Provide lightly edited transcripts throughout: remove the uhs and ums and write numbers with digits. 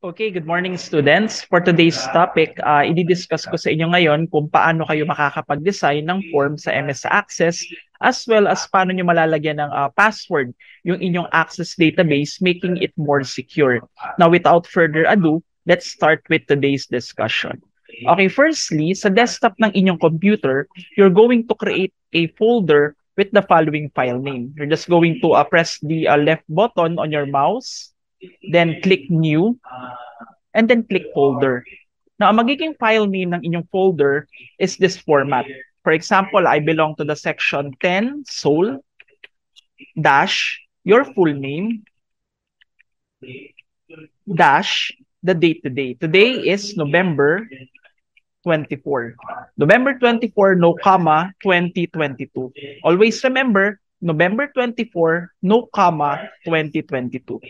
Okay, good morning students. For today's topic, i-discuss ko sa inyo ngayon kung paano kayo makakapag-design ng form sa MS Access as well as paano nyo malalagyan ng password yung inyong Access database, making it more secure. Now, without further ado, let's start with today's discussion. Okay, firstly, sa desktop ng inyong computer, you're going to create a folder with the following file name. You're just going to press the left button on your mouse, then click New, and then click Folder. Now, ang magiging file name ng inyong folder is this format. For example, I belong to the section 10 Soul dash your full name dash the date today. Today is November 24. November 24, no comma, 2022. Always remember, November 24, no comma, 2022.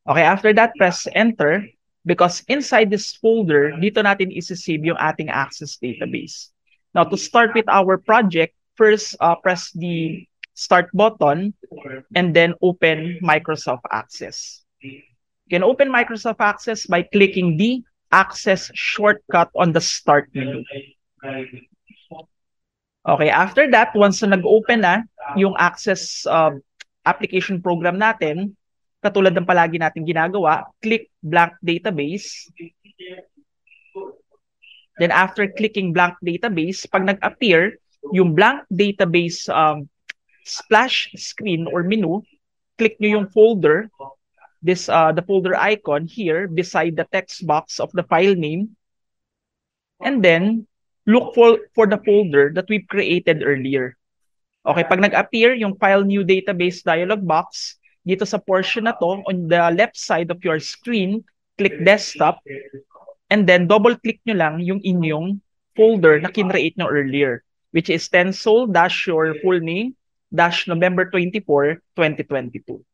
Okay, after that, press enter because inside this folder, dito natin isi-save yung ating Access database. Now, to start with our project, first press the start button and then open Microsoft Access. You can open Microsoft Access by clicking the Access shortcut on the start menu. Okay, after that, once na nag-open na yung Access application program natin, katulad ng palagi natin ginagawa, click blank database. Then after clicking blank database, pag nag-appear yung blank database splash screen or menu, click nyo yung folder, the folder icon here beside the text box of the file name, and then look for the folder that we've created earlier. Okay, pag nag-appear yung file new database dialog box, dito sa portion na to, on the left side of your screen, click desktop, and then double-click nyo lang yung inyong folder na kinreate nyo earlier, which is Tensol dash your full name dash November 24, 2022.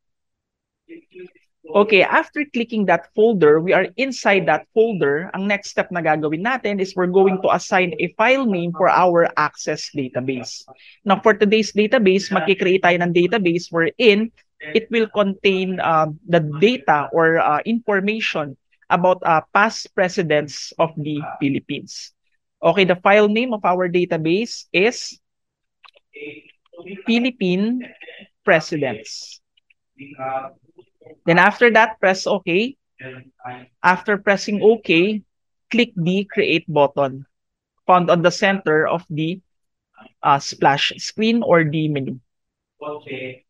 Okay, after clicking that folder, we are inside that folder. Ang next step na gagawin natin is we're going to assign a file name for our Access database. Now, for today's database, magkikreate tayo ng database wherein it will contain the data or information about past presidents of the Philippines. Okay, the file name of our database is Philippine Presidents. Then after that, press OK. After pressing OK, click the Create button found on the center of the splash screen or the menu. Okay.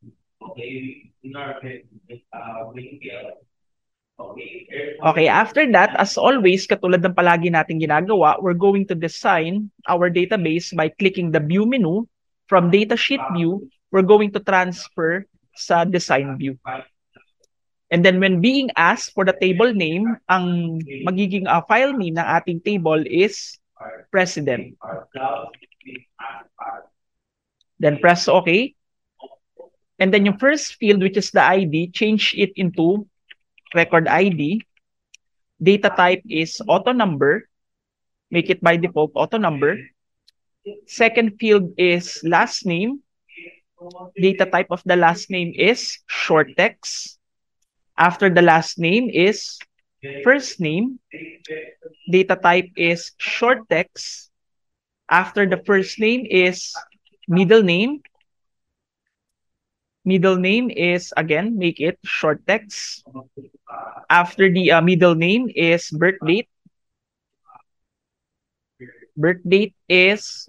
Okay, after that, as always, katulad ng palagi natin ginagawa, we're going to design our database by clicking the View menu. From Datasheet View, we're going to transfer sa Design View. And then when being asked for the table name, ang magiging file name ng ating table is President. Then press OK. And then yung first field, which is the ID, change it into record ID. Data type is auto number. Make it by default auto number. Second field is last name. Data type of the last name is short text. After the last name is first name. Data type is short text. After the first name is middle name. Middle name is, again, make it short text. After the middle name is birth date. Birth date is,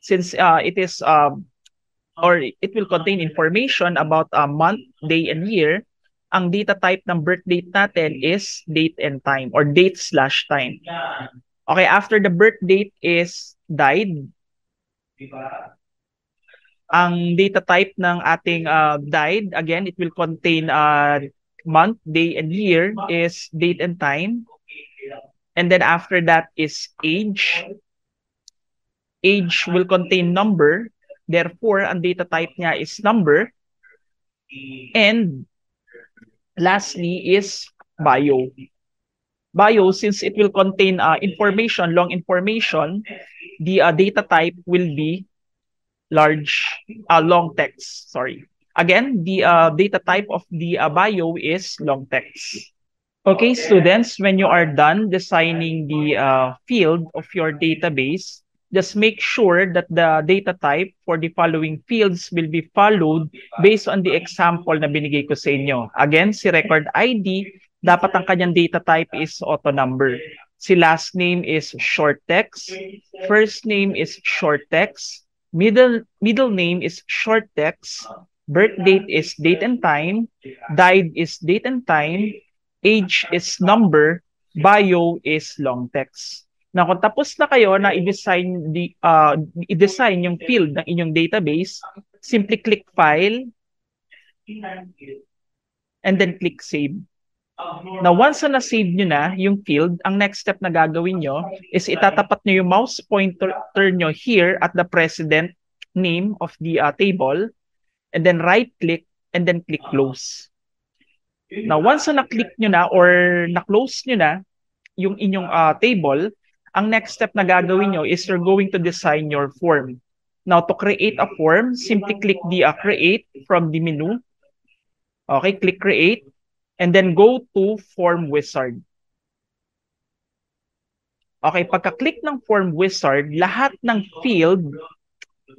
since it is, or it will contain information about month, day, and year, ang data type ng birth date natin is date and time or date/time. Okay, after the birth date is died. Ang data type ng ating died, again, it will contain month, day, and year is date and time. And then after that is age. Age will contain number. Therefore, ang data type niya is number. And lastly is bio. Bio, since it will contain information, long information, the data type will be long text, sorry. Again, the data type of the bio is long text. Okay, students, when you are done designing the field of your database, just make sure that the data type for the following fields will be followed based on the example na binigay ko sa inyo. Again, si record ID, dapat ang kanyang data type is auto number. Si last name is short text, first name is short text, middle name is short text, birth date is date and time, died is date and time, age is number, bio is long text. Na kung tapos na kayo na i-design yung field ng inyong database, simply click file and then click save. Now, once na na-save nyo na yung field, ang next step na gagawin nyo is itatapat nyo yung mouse pointer nyo here at the president name of the table, and then right-click and then click close. Now, once na na-click nyo na or na-close nyo na yung inyong table, ang next step na gagawin nyo is you're going to design your form. Now, to create a form, simply click the create from the menu. Okay, click create. And then go to Form Wizard. Okay, pagka-click ng Form Wizard, lahat ng field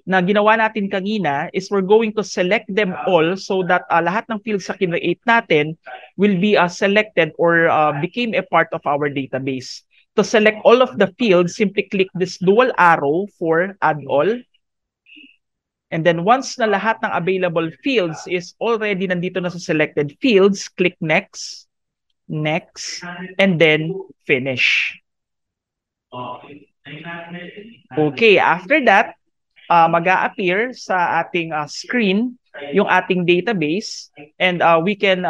na ginawa natin kanina is we're going to select them all so that lahat ng fields sa kinreate natin will be selected or became a part of our database. To select all of the fields, simply click this dual arrow for Add All. And then once na lahat ng available fields is already nandito na sa selected fields, click next, next, and then finish. Okay, after that, mag-a-appear sa ating screen yung ating database, and we can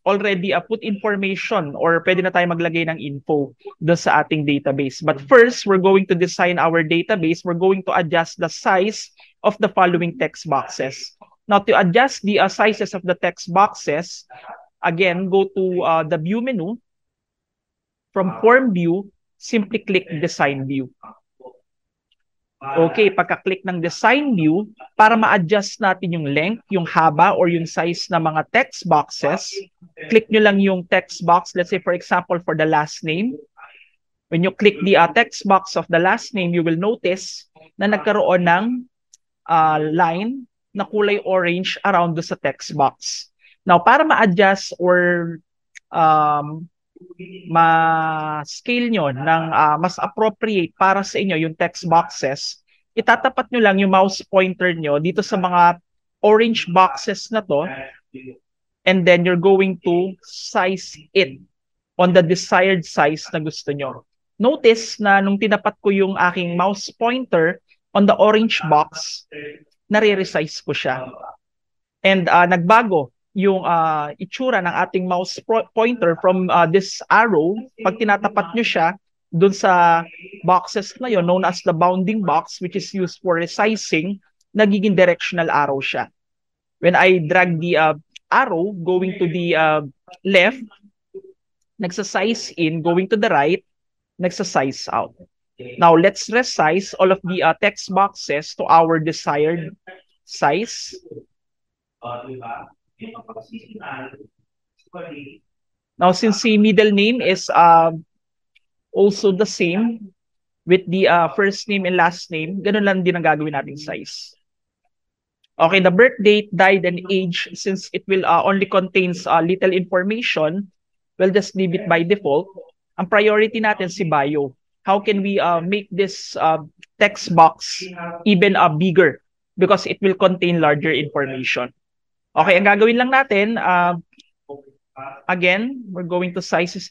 already put information or pwede na tayo maglagay ng info doon sa ating database. But first, we're going to design our database. We're going to adjust the size of the following text boxes. Now, to adjust the sizes of the text boxes, again, go to the view menu. From form view, simply click design view. Okay, pagka-click ng design view, para ma-adjust natin yung length, yung haba, or yung size ng mga text boxes, click nyo lang yung text box. Let's say, for example, for the last name. When you click the text box of the last name, you will notice na nagkaroon ng line na kulay orange around sa text box. Now, para ma-adjust or ma-scale nyo ng mas appropriate para sa inyo yung text boxes, itatapat nyo lang yung mouse pointer nyo dito sa mga orange boxes na to, and then you're going to size it on the desired size na gusto nyo. Notice na nung tinapat ko yung aking mouse pointer on the orange box, nare-resize ko siya. And nagbago yung itsura ng ating mouse pointer from this arrow. Pag tinatapat nyo siya dun sa boxes na yon known as the bounding box, which is used for resizing, nagiging directional arrow siya. When I drag the arrow going to the left, nagsa-size in, going to the right, nagsa-size out. Now, let's resize all of the text boxes to our desired size. Now, since the middle name is also the same with the first name and last name, ganun lang din ang gagawin nating size. Okay, the birth date, died, and age, since it will only contains little information, we'll just leave it by default. Ang priority natin si bio. How can we make this text box even bigger? Because it will contain larger information. Okay, ang gagawin lang natin, again, we're going to size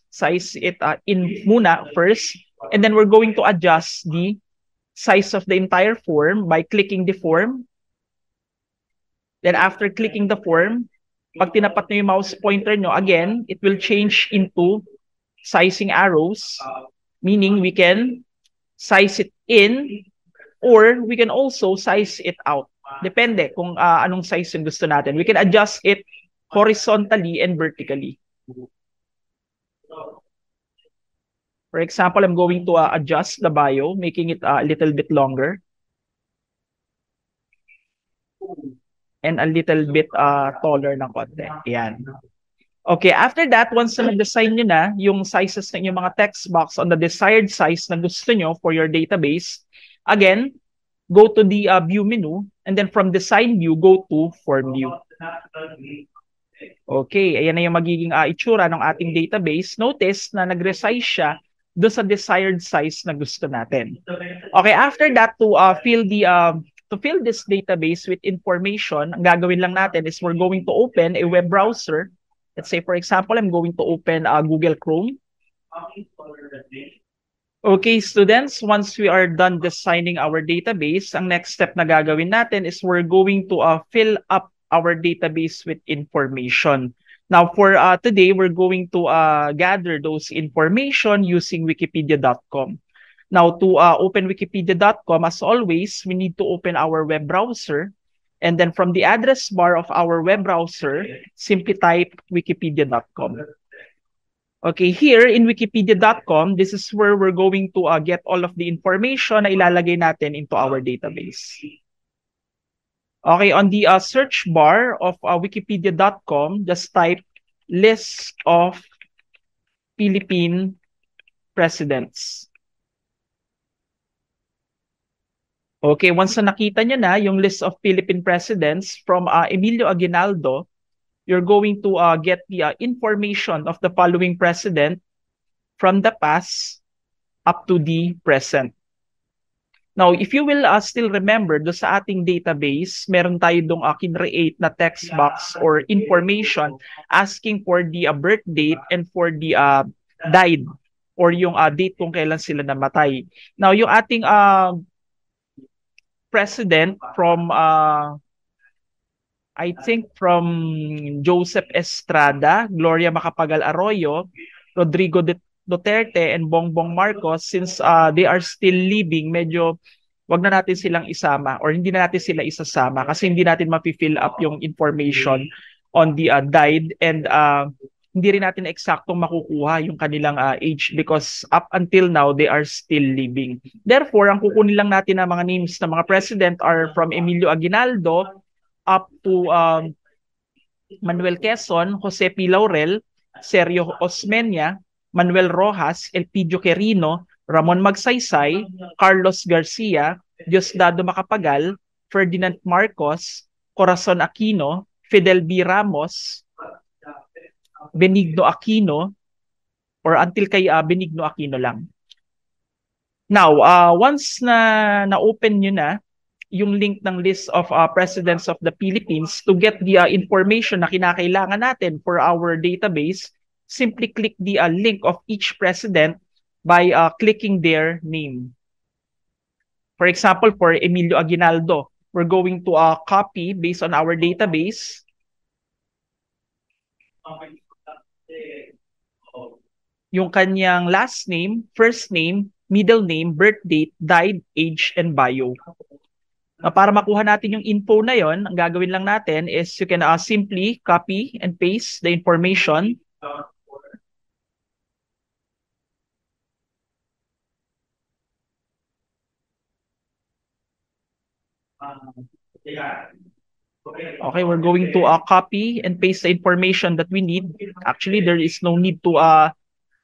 it in muna first, and then we're going to adjust the size of the entire form by clicking the form. Then after clicking the form, pag tinapat nyo yung mouse pointer nyo, again, it will change into sizing arrows, meaning we can size it in or we can also size it out. Depende kung anong size yung gusto natin. We can adjust it horizontally and vertically. For example, I'm going to adjust the bio, making it a little bit longer. and a little bit taller ng konti. Ayan. Okay, after that, once na nag-design nyo na yung sizes ng inyong mga text box on the desired size na gusto nyo for your database, again, go to the view menu, and then from design view, go to form view. Okay, ayan na yung magiging itsura ng ating database. Notice na nag-resize siya doon sa desired size na gusto natin. Okay, after that, to fill this database with information, ang gagawin lang natin is we're going to open a web browser. Let's say, for example, I'm going to open Google Chrome. Okay, students, once we are done designing our database, ang next step na gagawin natin is we're going to fill up our database with information. Now, for today, we're going to gather those information using wikipedia.com. Now, to open wikipedia.com, as always, we need to open our web browser. And then from the address bar of our web browser, simply type wikipedia.com. Okay, here in wikipedia.com, this is where we're going to get all of the information na ilalagay natin into our database. Okay, on the search bar of wikipedia.com, just type list of Philippine presidents. Okay, once na nakita nyo na yung list of Philippine presidents from Emilio Aguinaldo, you're going to get the information of the following president from the past up to the present. Now, if you will still remember, do sa ating database, meron tayo dong kinreate na text box or information asking for the birth date and for the died or yung date kung kailan sila namatay. Now, yung ating president from I think from Joseph Estrada, Gloria Macapagal Arroyo, Rodrigo Duterte, and Bongbong Marcos, since they are still living, medyo wag na natin silang isama or hindi na natin sila isasama kasi hindi natin mapi-fill up yung information on the died and hindi rin natin eksaktong makukuha yung kanilang age because up until now, they are still living. Therefore, ang kukunin lang natin na mga names ng mga president are from Emilio Aguinaldo up to Manuel Quezon, Jose P. Laurel, Sergio Osmeña, Manuel Rojas, Elpidio Quirino, Ramon Magsaysay, Carlos Garcia, Diosdado Macapagal, Ferdinand Marcos, Corazon Aquino, Fidel B. Ramos, Benigno Aquino, or until kay Benigno Aquino lang. Now, once na na-open nyo na yung link ng list of presidents of the Philippines, to get the information na kinakailangan natin for our database, simply click the link of each president by clicking their name. For example, for Emilio Aguinaldo, we're going to copy based on our database. Yung kanyang last name, first name, middle name, birth date, died, age, and bio. Para makuha natin yung info na yon, ang gagawin lang natin is you can simply copy and paste the information. Okay, we're going to copy and paste the information that we need. Actually, there is no need to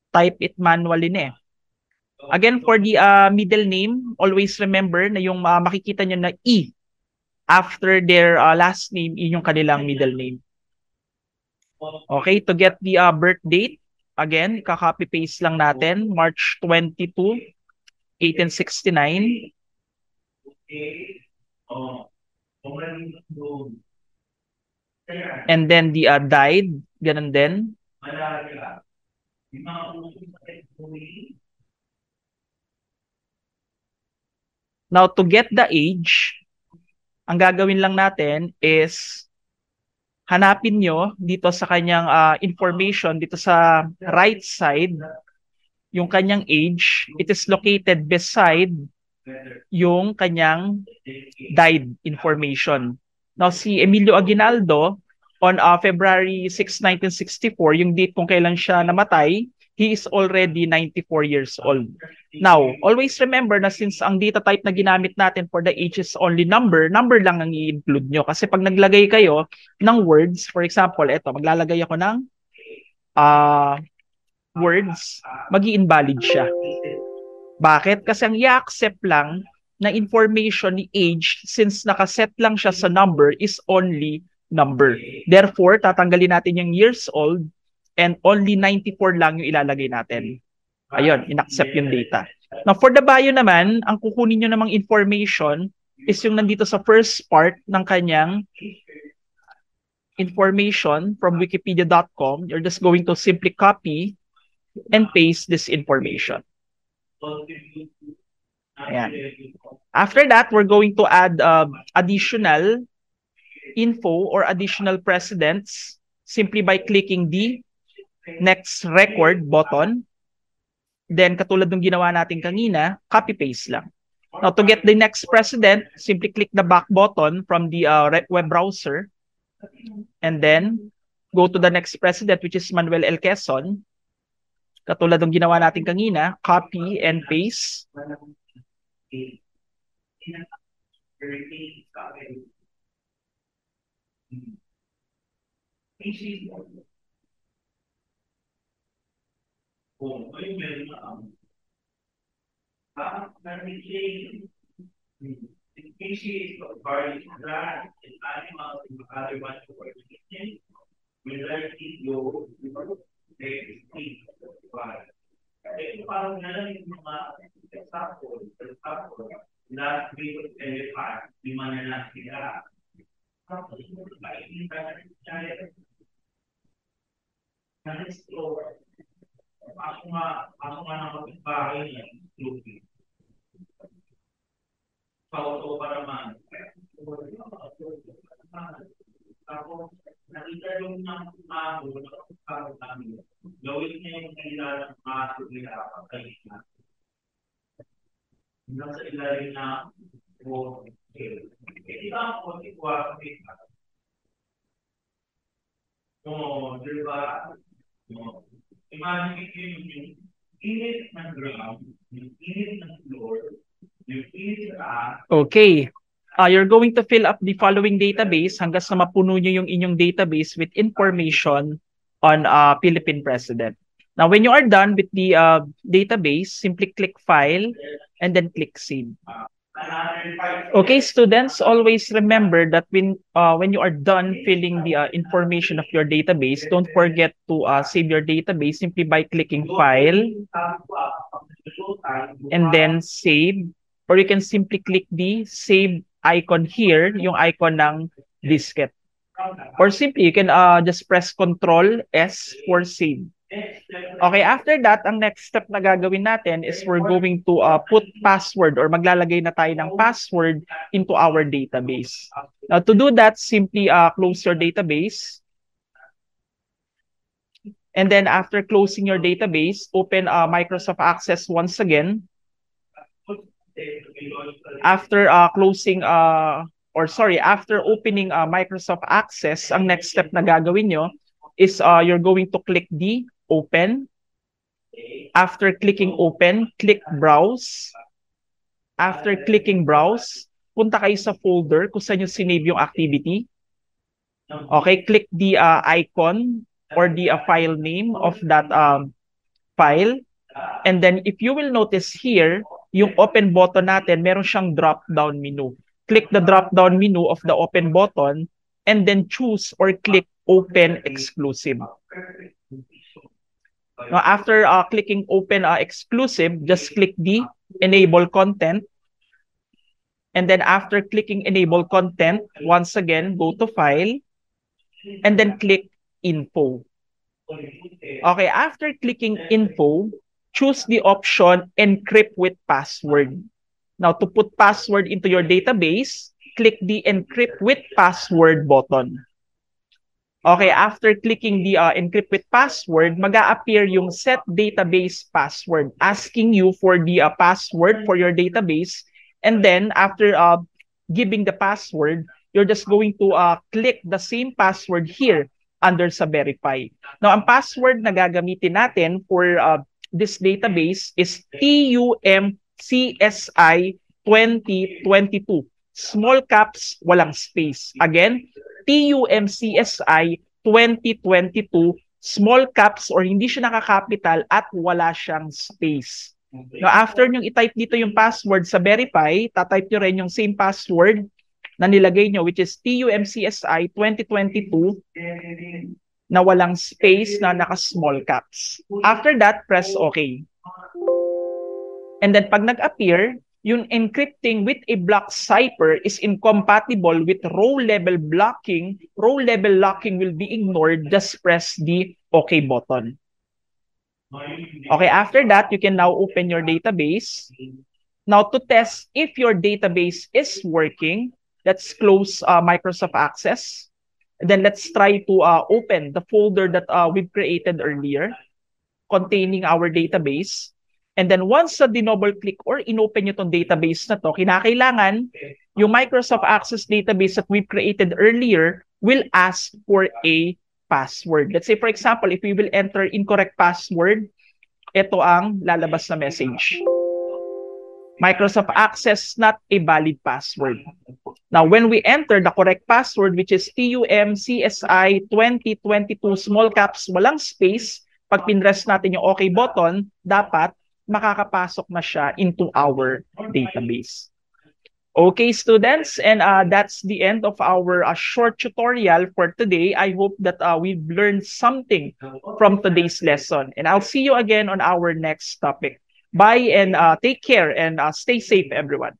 type it manually na eh. Again, for the middle name, always remember na yung makikita nyo na E after their last name, yun yung kanilang middle name. Okay, to get the birth date, again, kaka-copy-paste lang natin, March 22, 1869. And then the died, ganun din. Now, to get the age, ang gagawin lang natin is hanapin nyo dito sa kanyang information, dito sa right side, yung kanyang age. It is located beside yung kanyang died information. Now, si Emilio Aguinaldo, on February 6, 1964, yung date kung kailan siya namatay, he is already 94 years old. Now, always remember na since ang data type na ginamit natin for the age is only number, number lang ang i-include nyo. Kasi pag naglagay kayo ng words, for example, eto, maglalagay ako ng words, magi-invalid siya. Bakit? Kasi ang i-accept lang na information ni age, since nakaset lang siya sa number, is only number. Therefore, tatanggalin natin yung years old and only 94 lang yung ilalagay natin. Ayun, in-accept yung data. Now, for the bio naman, ang kukunin nyo namang information is yung nandito sa first part ng kanyang information from wikipedia.com. You're just going to simply copy and paste this information. Ayan. After that, we're going to add additional info or additional precedents simply by clicking the next record button. Then, katulad ng ginawa natin kanina, copy-paste lang. Now, to get the next precedent, simply click the back button from the web browser. And then, go to the next precedent, which is Manuel L. Quezon. Katulad ng ginawa natin kanina, copy and paste. Okay. You're going to fill up the following database hanggang sa mapuno nyo yung inyong database with information on Philippine President. Now, when you are done with the database, simply click File and then click Save. Okay, students, always remember that when you are done filling the information of your database, don't forget to save your database simply by clicking File and then Save. Or you can simply click the Save icon here, yung icon ng diskette. Or simply, you can just press Control S for save. Okay, after that, ang next step na gagawin natin is we're going to put password or maglalagay na tayo ng password into our database. Now, to do that, simply close your database. And then after closing your database, open Microsoft Access once again. After after opening Microsoft Access, ang next step na gagawin nyo is you're going to click the Open. After clicking Open, click Browse. After clicking Browse, punta kayo sa folder kung saan nyo sinave yung activity. Okay, click the icon or the file name of that file. And then if you will notice here, yung open button natin, meron siyang drop-down menu. Click the drop-down menu of the open button and then choose or click Open Exclusive. Now, after clicking Open Exclusive, just click the Enable Content. And then after clicking Enable Content, once again, go to File and then click Info. Okay, after clicking Info, choose the option Encrypt with Password. Now, to put password into your database, click the Encrypt with Password button. Okay, after clicking the Encrypt with Password, mag-a-appear yung Set Database Password, asking you for the password for your database. And then, after giving the password, you're just going to click the same password here under sa verify. Now, ang password na gagamitin natin for this database is TUMCSI 2022. Small caps, walang space. Again, TUMCSI 2022, small caps or hindi siya nakakapital at wala siyang space. Now, after nyo i-type dito yung password sa verify, tatype nyo rin yung same password na nilagay nyo, which is TUMCSI 2022 na walang space na naka-small caps. After that, press OK. And then pag nag-appear, yung encrypting with a block cipher is incompatible with row-level blocking. Row-level locking will be ignored. Just press the OK button. Okay, after that, you can now open your database. Now, to test if your database is working, let's close Microsoft Access. And then let's try to open the folder that we've created earlier containing our database. And then once sa dinouble click or inopen nyo itong database na to, kinakailangan yung Microsoft Access database that we've created earlier will ask for a password. Let's say, for example, if we will enter incorrect password, ito ang lalabas na message. Microsoft Access not a valid password. Now, when we enter the correct password, which is TUMCSI 2022 small caps, walang space, pag pinress natin yung OK button, dapat makakapasok na siya into our database. Okay, students, and that's the end of our short tutorial for today. I hope that we've learned something from today's lesson. And I'll see you again on our next topic. Bye and take care and stay safe, everyone.